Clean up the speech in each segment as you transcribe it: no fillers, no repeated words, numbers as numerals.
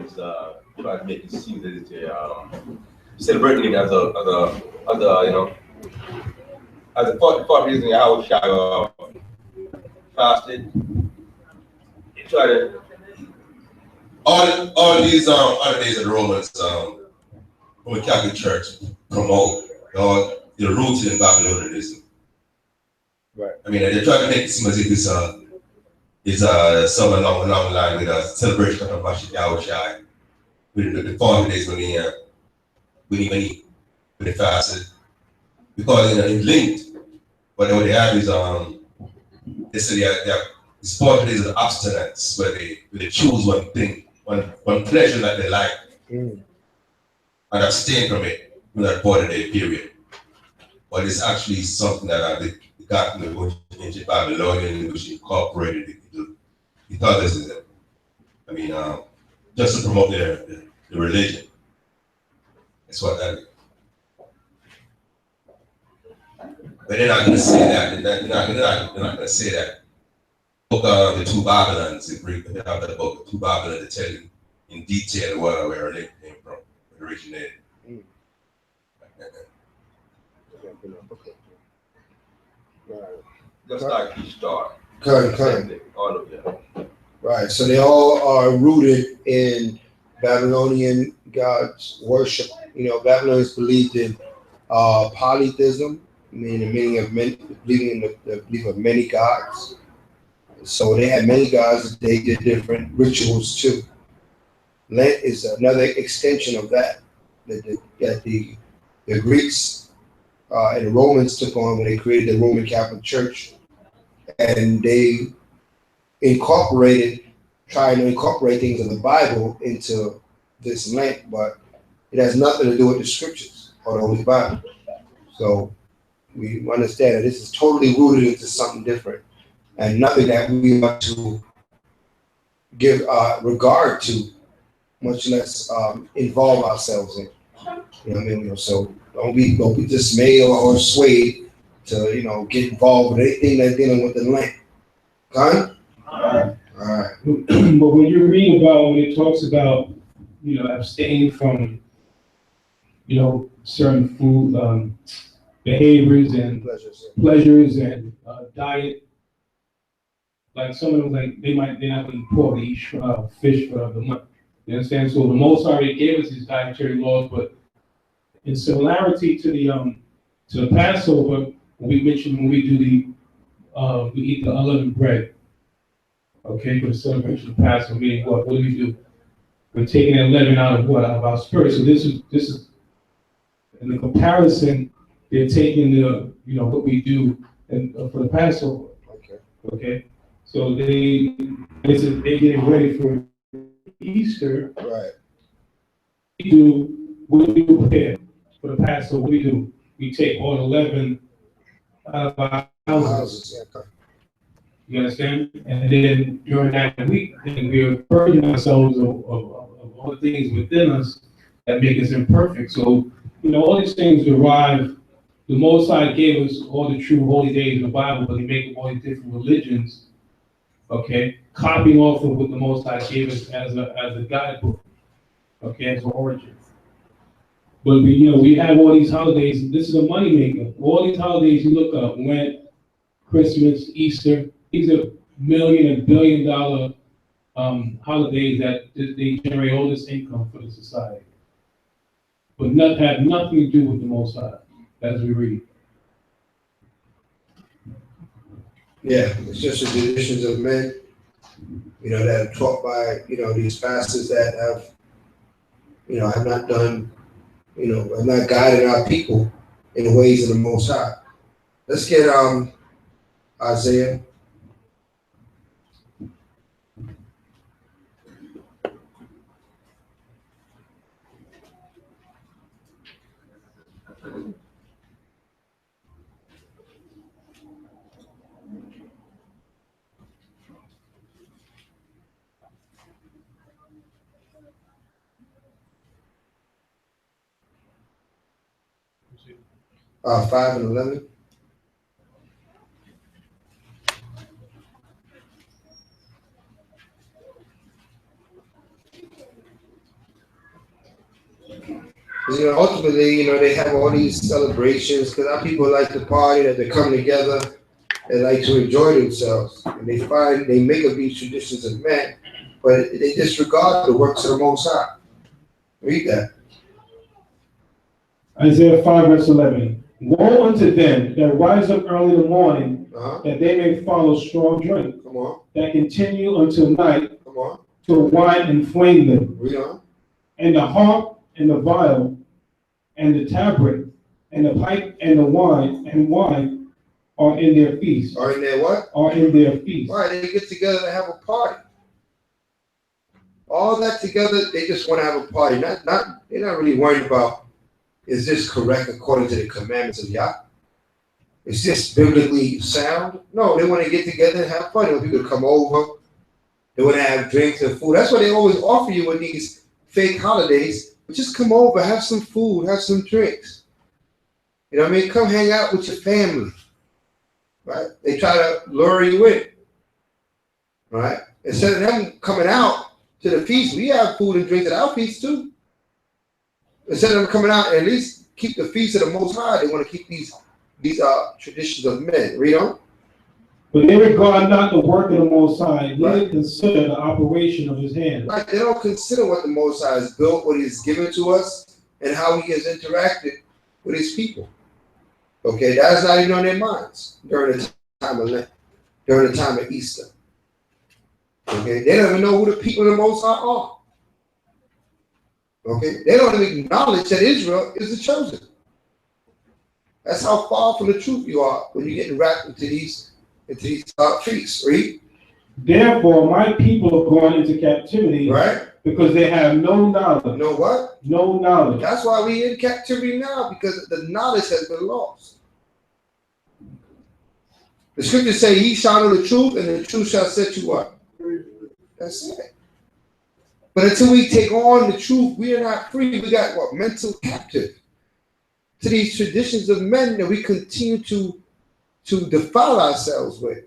is trying to make it seem that it's celebrating it as a as a part reason how shy fasted. They try to all these other days of the Romans Roman Catholic Church promote they're rooted in Babylonianism. Right. I mean, they're trying to make it seem as if it's some along the line with a celebration of Mashiach Yahushai with the 40 days when he fasted. Because it's linked. But what they have is they say they have it's 40 days of abstinence where they choose one thing, one pleasure that they like and abstain from it in that 40-day period. But it's actually something that they got in the ancient Babylonian, which incorporated it into Catholicism. I mean, just to promote the religion. That's what that is. But they're not going to say that. They're not going to say that. Book the two Babylons. They have that book, the two Babylons, to tell you in detail where it came from, where it originated. Just like you start. All of them. Right. So they all are rooted in Babylonian gods worship. Babylonians believed in polytheism, meaning the meaning of many, believing in the belief of many gods. So they had many gods. They did different rituals too. Lent is another extension of that. That the Greeks and the Romans took on when they created the Roman Catholic Church, and they trying to incorporate things of the Bible into this Lent, but it has nothing to do with the scriptures or the Holy Bible. So we understand that this is totally rooted into something different and nothing that we want to give regard to, much less involve ourselves in. You know what I mean? So don't be dismayed or swayed to get involved with anything that's dealing with the Lent. Con? All right. But when you read about when it talks about abstaining from certain food behaviors and pleasures and diet, like some of them they're not going to eat pork, they eat fish for the month. You understand? So the Most High gave us these dietary laws, but in similarity to the Passover, we mentioned when we do we eat the unleavened bread. Okay, for the celebration of Passover, meaning what? What do? We're taking that leaven out of what? Out of our spirit. So this is in the comparison. They're taking the what we do for the Passover. Okay. So they're getting ready for Easter. Right. What we prepare for the Passover? What we do? We take all the leaven out of our houses. You understand? And then during that week, then we're purging ourselves of all the things within us that make us imperfect. So, all these things derive. The Most High gave us all the true holy days in the Bible, but He made all these different religions. Okay, copying off of what the Most High gave us as a guidebook. Okay, as an origin. But we have all these holidays. This is a moneymaker. All these holidays you look up: Lent, Christmas, Easter. These are million and billion dollar holidays that they generate all this income for the society, but have nothing to do with the Most High, as we read. Yeah, it's just the traditions of men, that are taught by these pastors that have not done, have not guided our people in the ways of the Most High. Let's get Isaiah. Uh, 5 and 11. You know, ultimately, you know, they have all these celebrations because our people like to party, that they come together, they like to enjoy themselves, and they make up these traditions of men, but they disregard the works of the Most High. Read that. Isaiah 5 verse 11. Woe unto them that rise up early in the morning, that they may follow strong drink, Come on. that continue until night, Come on. till wine inflame them. Read on. And the harp and the viol and the tabret and the pipe and the wine are in their feast. Are in their what? Are in their feast. Right, they get together to have a party. All that together, they just want to have a party. They're not really worried about, is this correct according to the commandments of Yah? Is this biblically sound? No, they want to get together and have fun. They want people to come over. They want to have drinks and food. That's what they always offer you with these fake holidays. But just come over, have some food, have some drinks. You know what I mean? Come hang out with your family. Right? They try to lure you in. Right? Instead of them coming out to the feast, we have food and drinks at our feast too. Instead of them coming out and at least keep the feast of the Most High, they want to keep these traditions of men. Read on. But they regard not the work of the Most High, neither consider the operation of his hand. Right. They don't consider what the Most High has built, what he's given to us, and how he has interacted with his people. Okay, that's not even on their minds during the time of Lent, during the time of Easter. Okay, they don't even know who the people of the Most High are. Okay, they don't even acknowledge that Israel is the chosen. That's how far from the truth you are when you're getting wrapped into these feasts. Read. Therefore, my people are going into captivity, right? Because they have no knowledge. No what? No knowledge. That's why we're in captivity now, because the knowledge has been lost. The scriptures say, "Ye shall know the truth, and the truth shall set you up." That's it. But until we take on the truth, we are not free. We got what? Mental captive to these traditions of men that we continue to defile ourselves with,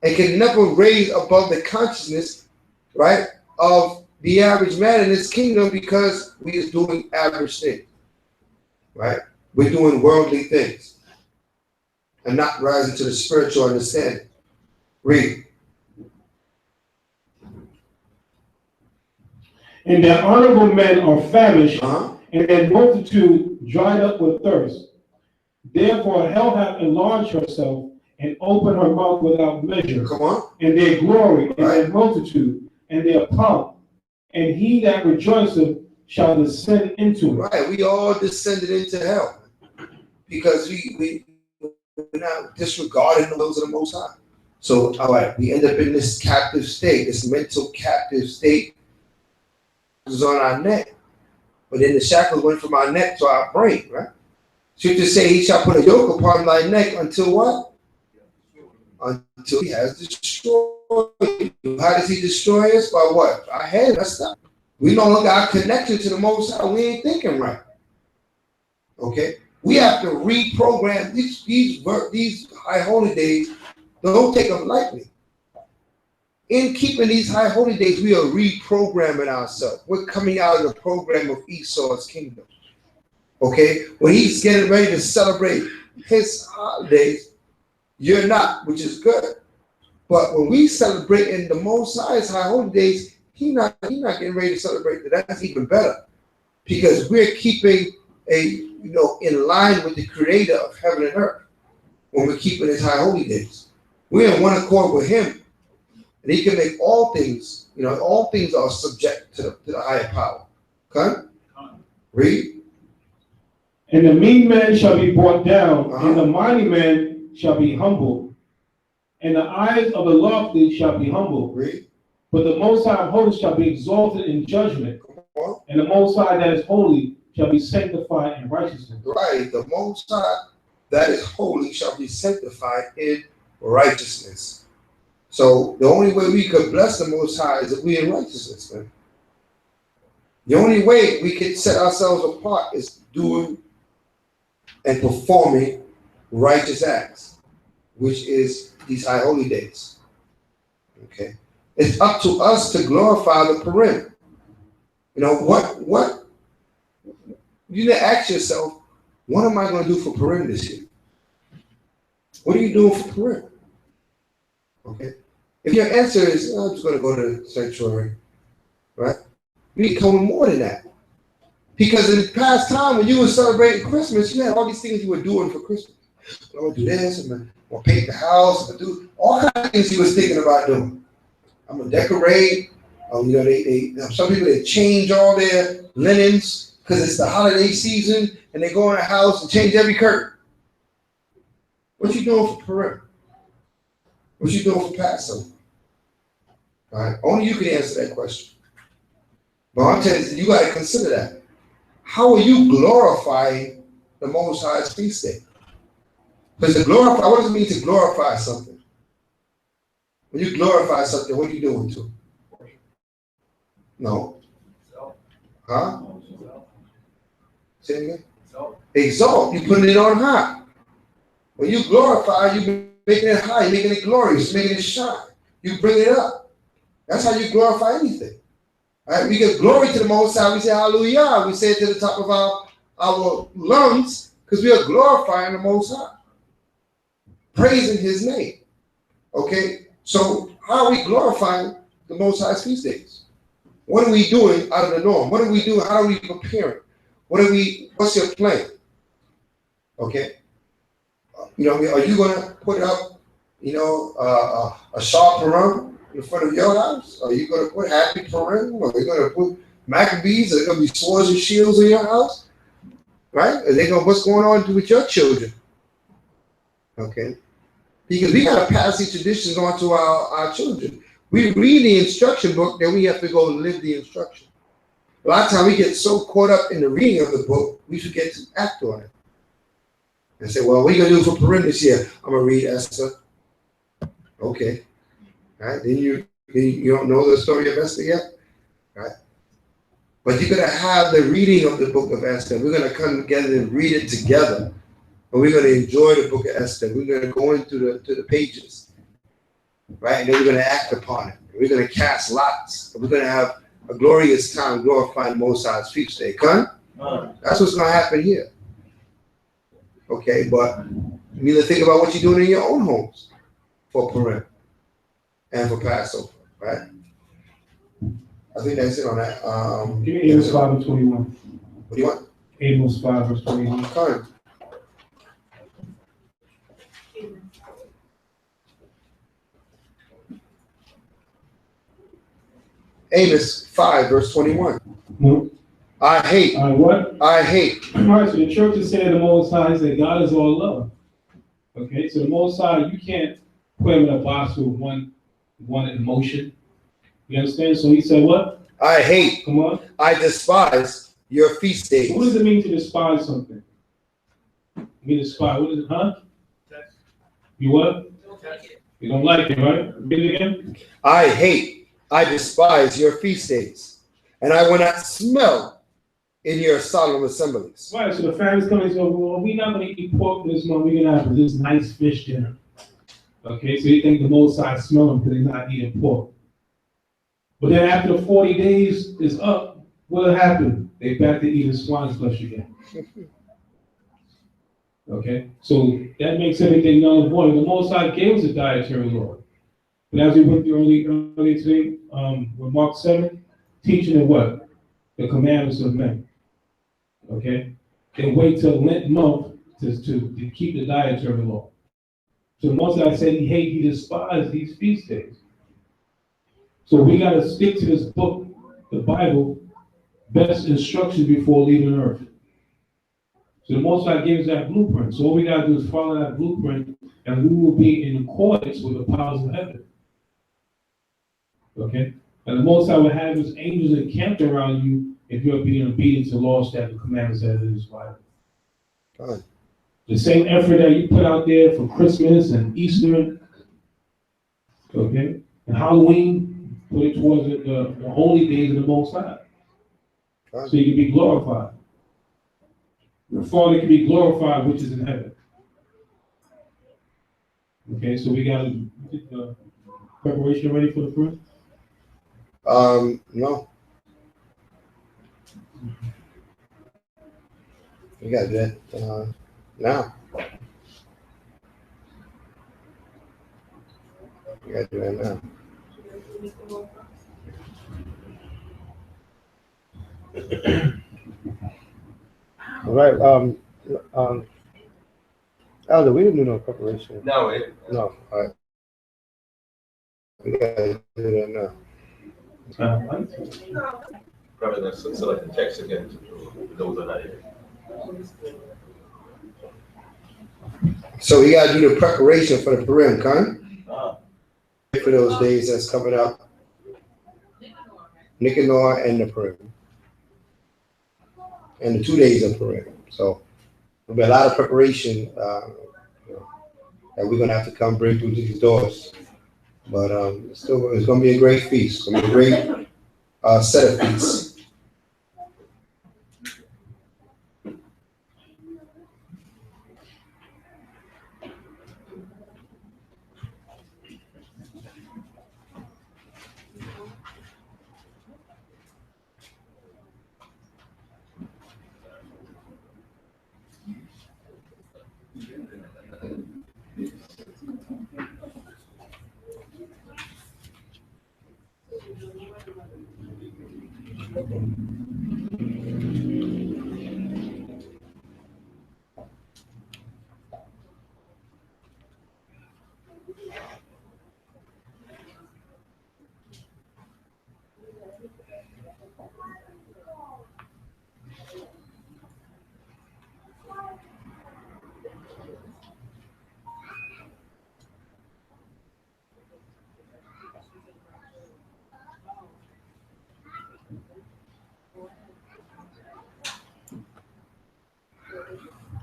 and can never raise above the consciousness, right, of the average man in this kingdom, because we are doing average things, right? We're doing worldly things and not rising to the spiritual understanding. Read. And their honorable men are famished, and their multitude dried up with thirst. Therefore hell hath enlarged herself and opened her mouth without measure. Come on. And their glory and their multitude and their pomp, and he that rejoiceth shall descend into it. Right, we all descended into hell because we're not disregarding the wills of the Most High. So, all right, we end up in this captive state, this mental captive state is on our neck. But then the shackles went from our neck to our brain, right? Scripture say he shall put a yoke upon thy neck until what? Until he has destroyed you. How does he destroy us? By what? Our head. That's not. We no longer are connected to the Most High. We ain't thinking right. Okay? We have to reprogram these high holy days. Don't take them lightly. In keeping these high holy days, we are reprogramming ourselves. We're coming out of the program of Esau's kingdom. Okay? When he's getting ready to celebrate his holidays, you're not, which is good. But when we celebrate in the Most High's high holy days, he's not getting ready to celebrate that. That's even better, because we're keeping in line with the Creator of heaven and earth. When we're keeping his high holy days, we're in one accord with him, and he can make all things. All things are subject to the higher power. Okay, read. And the mean man shall be brought down, and the mighty man shall be humbled, and the eyes of the lofty shall be humbled. Read. But the Most High of hosts shall be exalted in judgment, and the Most High that is holy shall be sanctified in righteousness. Right, the Most High that is holy shall be sanctified in righteousness. So the only way we could bless the Most High is if we in righteousness, man. The only way we can set ourselves apart is doing and performing righteous acts, which is these high holy days. Okay, it's up to us to glorify the Purim. You need to ask yourself, what am I going to do for Purim this year? What are you doing for Purim? Okay. If your answer is, I'm just going to go to the sanctuary, right? You need to come with more than that. Because in the past time, when you were celebrating Christmas, you had all these things you were doing for Christmas. I'm going to do this, I'm going to paint the house, I'm going to do all kinds of things you was thinking about doing. I'm going to decorate. Some people, they change all their linens because it's the holiday season, and they go in the house and change every curtain. What you doing for Purim? What you doing for Passover? All right? Only you can answer that question. But I'm telling you, you got to consider that. How are you glorifying the Most High's feast day? Because to glorify, what does it mean to glorify something? When you glorify something, what are you doing to it? No. Huh? Say it again? Exalt. You're putting it on high. When you glorify, you're making it high, you're making it glorious, you're making it shine. You bring it up. That's how you glorify anything. All right? We give glory to the Most High. We say hallelujah. We say it to the top of our lungs because we are glorifying the Most High. Praising his name. Okay? So how are we glorifying the Most High's feast days? What are we doing out of the norm? What are we doing? How are we preparing? What's your plan? Okay? Are you going to put up, a sharp Purim in front of your house? Are you going to put happy Purim? Are you going to put Maccabees? Are there going to be swords and shields in your house? Right? What's going on with your children? Okay? Because we got to pass these traditions on to our children. We read the instruction book, then we have to go live the instruction. A lot of times we get so caught up in the reading of the book, we forget to act on it. And say, well, what are you going to do for Purim this year? I'm going to read Esther. Okay. All right. Then you don't know the story of Esther yet? Right? But you're going to have the reading of the book of Esther. We're going to come together and read it together. And we're going to enjoy the book of Esther. We're going to go into the pages. Right? And then we're going to act upon it. We're going to cast lots. And we're going to have a glorious time glorifying Most High's feast day. Come? That's what's going to happen here. Okay, but you need to think about what you're doing in your own homes for Purim and for Passover, right? I think that's it on that. Give me Amos 5 and 21. What do you want? Amos 5 verse 21. Come. Amos 5 verse 21. Hmm? I hate. What? I hate. All right, so the church is saying the Most High is that God is all love. Okay, so the Most High, you can't put him in a box with one emotion. You understand? So he said what? I hate. Come on. I despise your feast days. What does it mean to despise something? You despise. What is it, huh? You what? You don't like it, right? Read it again. I hate. I despise your feast days, and I will not smell in your solemn assemblies. Right, so the family's coming and say, well, we're not going to eat pork this month. We're going to have this nice fish dinner. Okay, so you think the Most High smell them because they're not eating pork. But then after the 40 days is up, what'll happen? They back to eating swine's flesh again. Okay, so that makes everything null and void. The Most High gave us a dietary law. But as we went through earlier today, with Mark 7, teaching them what? The commandments of men. Okay? They wait till Lent month to keep the dietary law. So Most High said he despised these feast days. So we got to stick to this book, the Bible, best instructions before leaving earth. So the Most High gives that blueprint. So all we got to do is follow that blueprint, and we will be in accordance with the powers of heaven. Okay? And the Most High will have his angels encamped around you if you're being obedient to the law, statute, commandments that in this Bible. Right. The same effort that you put out there for Christmas and Easter, okay, and Halloween, put it towards the holy days of the Most High. Right. So you can be glorified. Your Father can be glorified, which is in heaven. Okay, so we got to get the preparation ready for the Purim? No. You gotta do that now. You gotta do that now. All right. Elder, we didn't do no preparation. No, wait. No. All right. We gotta do that now. Probably gonna select the text again for those that are not here. So we gotta do the preparation for the Purim, Con. For those days that's coming up. Nicanor and the Purim. And the 2 days of Purim. So there'll be a lot of preparation that we're gonna have to come bring through these doors. But it's gonna be a great feast. It's gonna be a great set of feasts.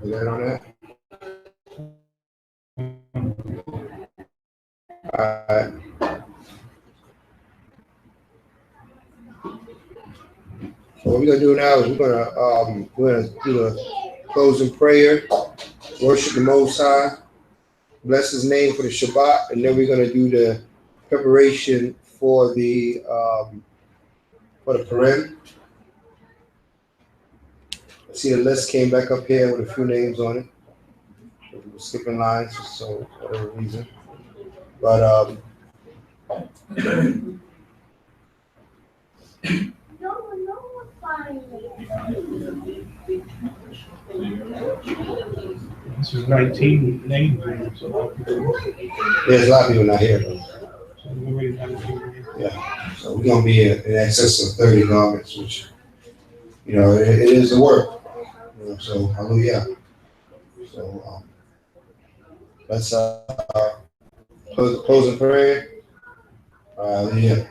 Is that on that? Alright. So what we're gonna do now is we're gonna do a closing prayer, worship the Most High, bless His name for the Shabbat, and then we're gonna do the preparation for the Purim. I see the list came back up here with a few names on it. We were skipping lines, so for whatever reason. But This is 19 names. there's a lot of people not here though. So we already have a few names. Yeah, so we're gonna be in excess of 30 garments, which, it is the work. So hallelujah. So let's close in prayer. Hallelujah.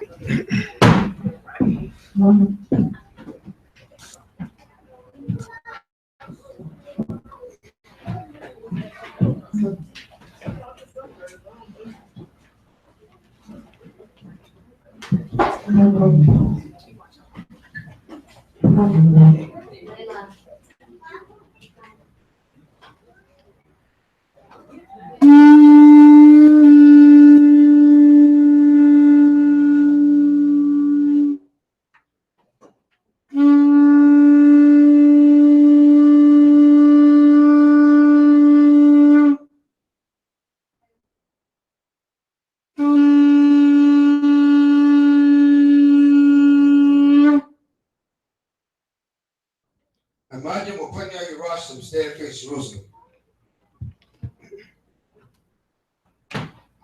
Imagine we're putting out your rostrum, stand and face Jerusalem.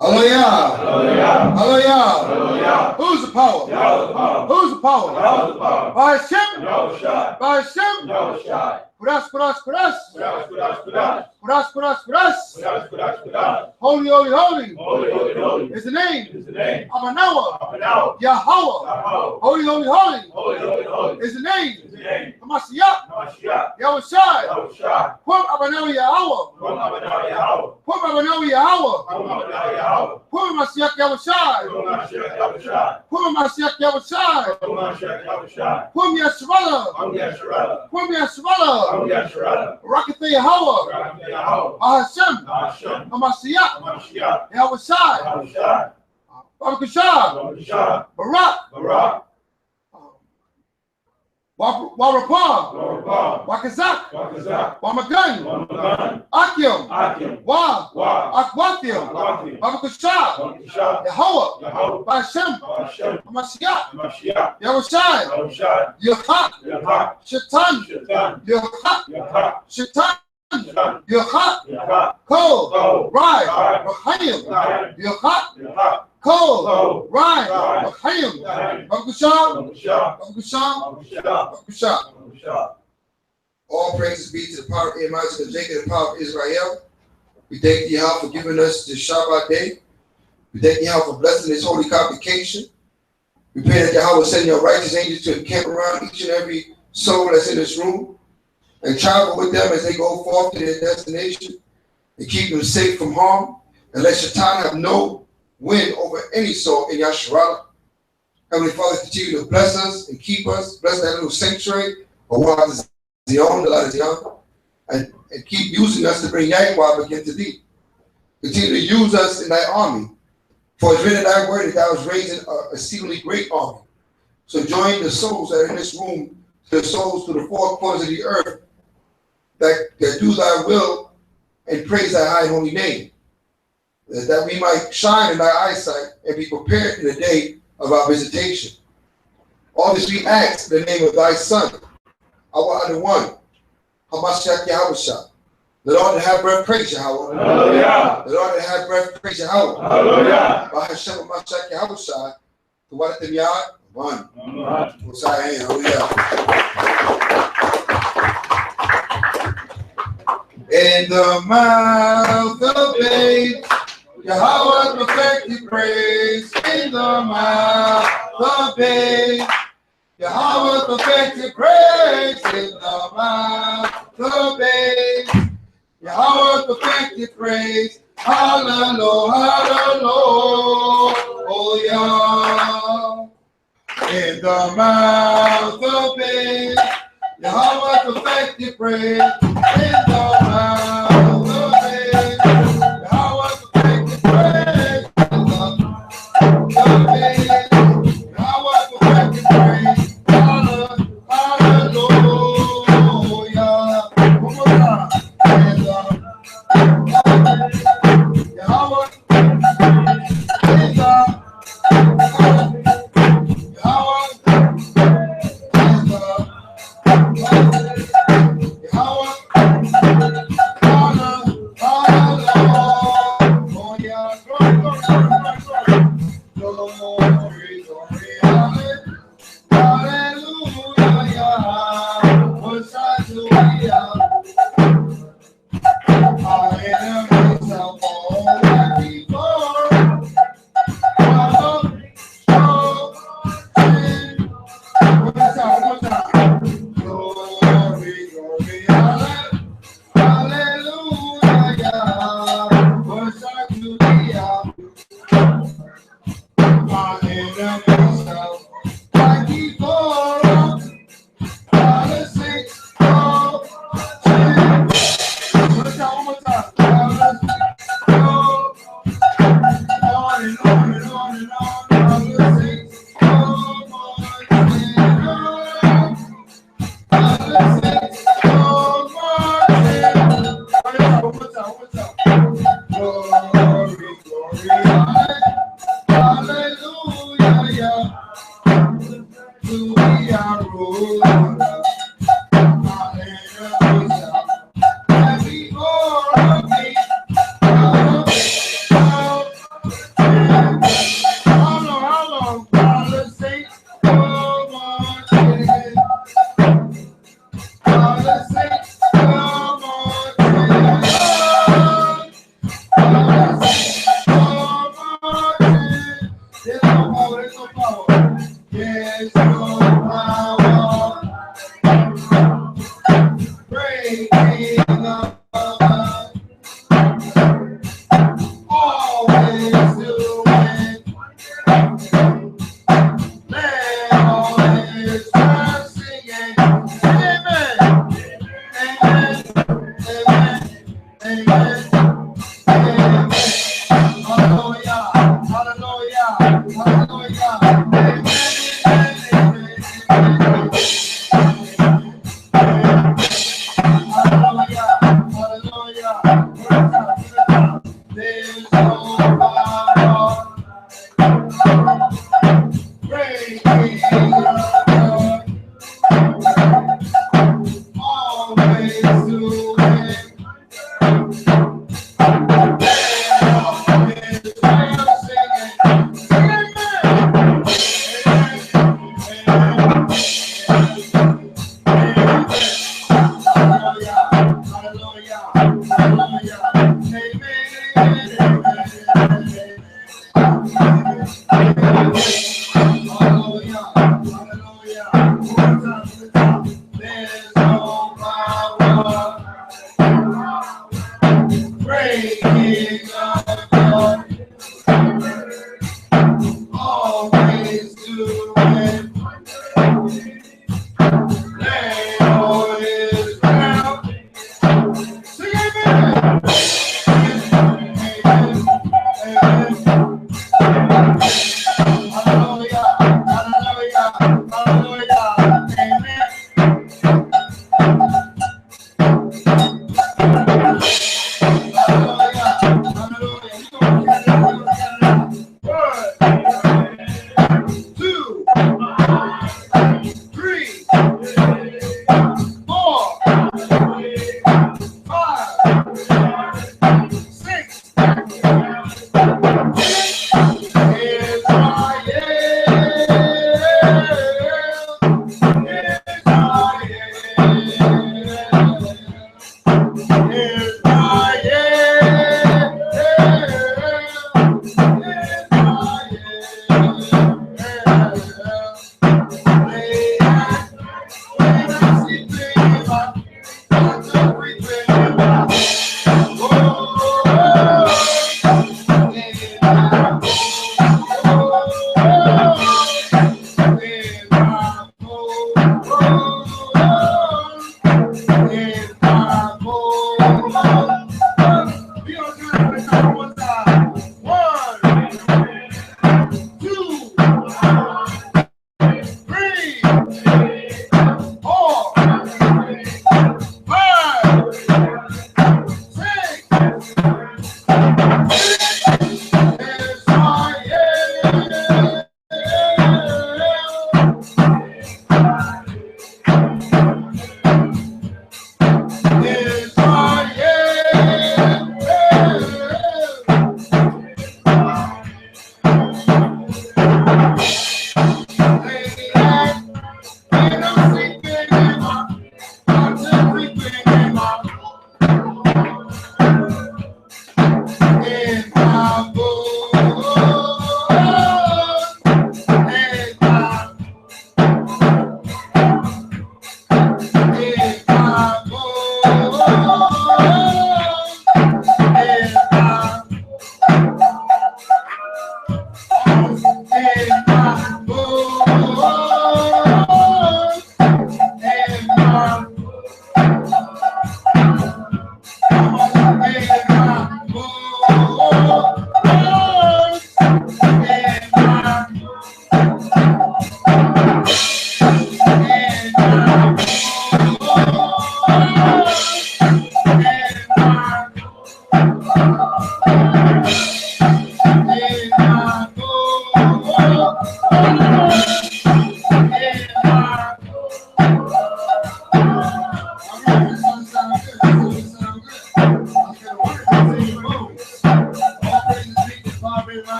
Hallelujah! Hallelujah! Hallelujah! Who's the power? Who's the power? By Hashem! By Hashem! Kudas. Holy is the name. Abanawa. Yahweh. Holy is the name. Hamashiach. Yahushai. Pum Abanawa Yahweh. Pum Abanawa Yahweh. Pum Mashiach Yahushai. Pum Mashiach Yahushai. Pum Yeshua. Pum Yeshua. Rakatha Yahweh. Hashem. Hamashiach. Yahushai. Barakashah. Barak. Warapam, Wakazak, Wamagan, Akim, Wa, Akwathim, Wamakushab, Yahweh, Bashem, Mashiach, Yahushai, Yahak, Shaitan, Yahak, Shaitan, Yahak, Kol, Rai, Rahayim, Yahak, Kol, Rai, Rahayim, Wamakushab, All praises be to the power of Isaac and Jacob, the power of Israel. We thank thee, Yahweh, for giving us this Shabbat day. We thank thee, Yahweh, for blessing this holy convocation. We pray that Yahweh will send your righteous angels to encamp around each and every soul that's in this room and travel with them as they go forth to their destination and keep them safe from harm and let Shaitan have no win over any soul in Yasharala. Heavenly Father, continue to bless us and keep us, bless that little sanctuary of Zion, the light of Zion, and keep using us to bring Yahweh again to thee. Continue to use us in thy army. For it's written in thy word that thou was raising a exceedingly great army. So join the souls that are in this room, to the souls to the four corners of the earth, that do thy will and praise thy high and holy name, that we might shine in thy eyesight and be prepared in the day of our visitation. All this we ask in the name of thy Son, our other one, Hamashiach Yahushua. Let all that have breath praise Yahweh. Hallelujah. Let all that have breath praise Yahweh. Hallelujah. By Hashem Hamashiach Yahushua, to what them yard, one. Hallelujah. In the mouth of babes, Yahweh perfected praise. In the mouth of babes, Yahweh perfected praise. In the mouth of babes, Yahweh perfected praise. Hallelujah, hallelujah. In the mouth of babes, Yahweh perfected praise. In the mouth of babes, Yahweh perfected praise. In the mouth of babes, Yahweh perfected praise. Hallelujah. One more time. In the Yahweh, in the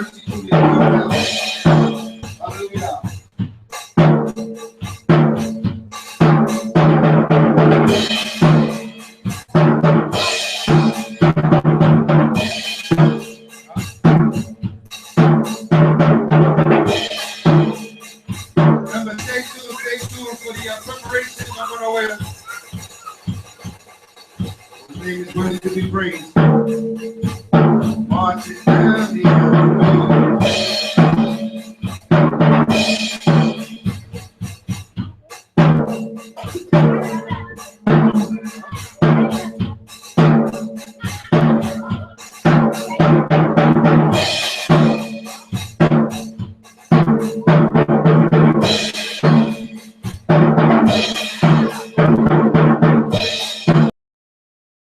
mercy to your family. Hallelujah. Remember, stay tuned for the preparation of an oil. His name is worthy to be praised. Marching down the road.